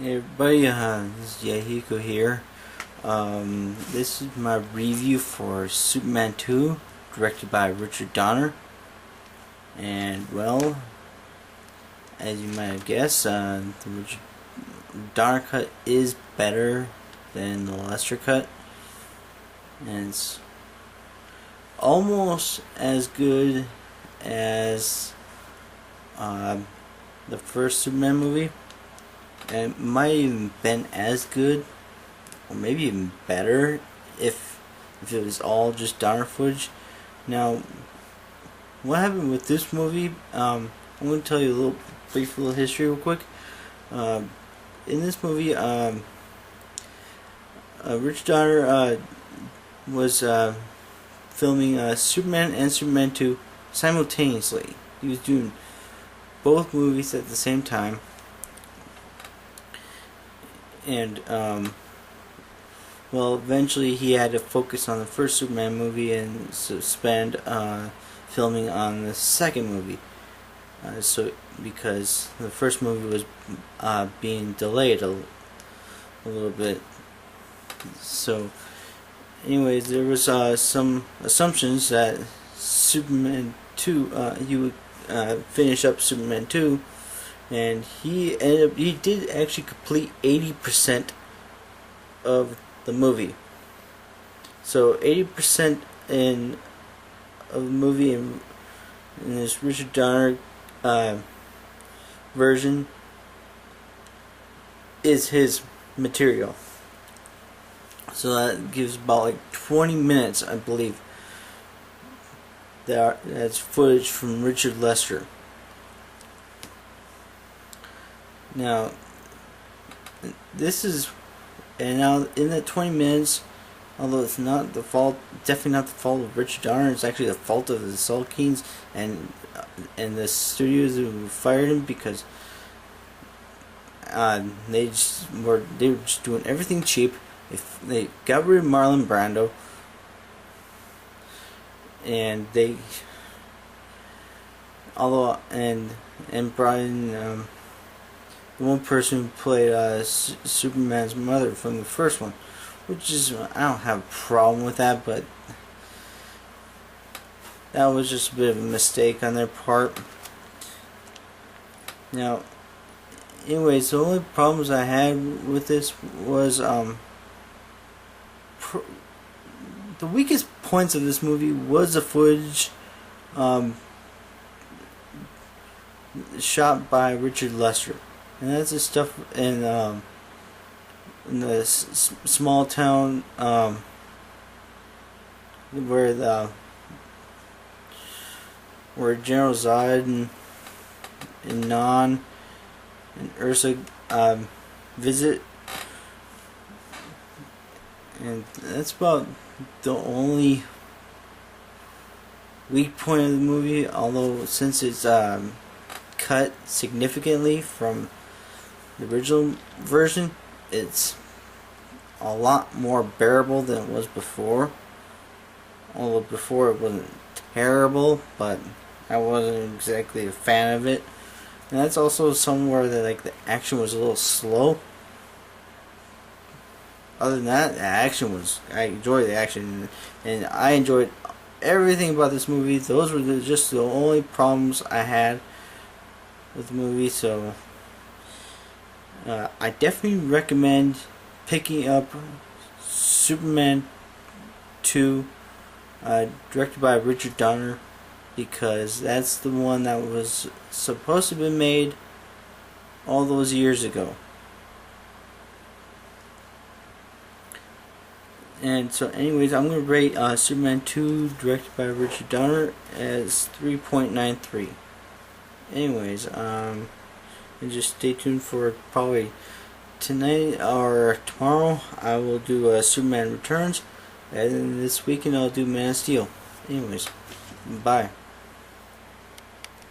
Hey everybody, this is Yahiko here. This is my review for Superman 2, directed by Richard Donner. And, well, as you might have guessed, the Richard Donner cut is better than the Lester cut. And it's almost as good as the first Superman movie. And it might even been as good, or maybe even better, if it was all just Donner footage. Now, what happened with this movie? I'm going to tell you a brief little history real quick. In this movie, Richard Donner was filming Superman and Superman 2 simultaneously. He was doing both movies at the same time. And, well, eventually he had to focus on the first Superman movie and suspend filming on the second movie. Because the first movie was being delayed a little bit. So, anyways, there was some assumptions that Superman 2, he would finish up Superman 2. And he did actually complete 80% of the movie. So 80% of the movie in this Richard Donner version is his material. So that gives about like 20 minutes, I believe. That's footage from Richard Lester. Now, now in that 20 minutes, although it's not the fault, definitely not the fault of Richard Donner, it's actually the fault of the Salkins and the studios who fired him, because they were just doing everything cheap. If they got rid of Marlon Brando, and brought in the one person who played Superman's mother from the first one, which is, I don't have a problem with that, but that was just a bit of a mistake on their part. Now, anyways, the only problems I had with this was the weakest points of this movie was the footage shot by Richard Lester. And that's the stuff in the small town where General Zod and Non and Ursa visit, and that's about the only weak point of the movie. Although since it's cut significantly from the original version, it's a lot more bearable than it was before. Although before it wasn't terrible, but I wasn't exactly a fan of it. And that's also somewhere that like the action was a little slow. Other than that, I enjoyed the action, and I enjoyed everything about this movie. Those were just the only problems I had with the movie. So I definitely recommend picking up Superman 2, directed by Richard Donner, because that's the one that was supposed to be made all those years ago. And so anyways, I'm going to rate Superman 2, directed by Richard Donner, as 3.93. Anyways, and just stay tuned for probably tonight or tomorrow. I will do Superman Returns, and then this weekend I'll do Man of Steel. Anyways, bye.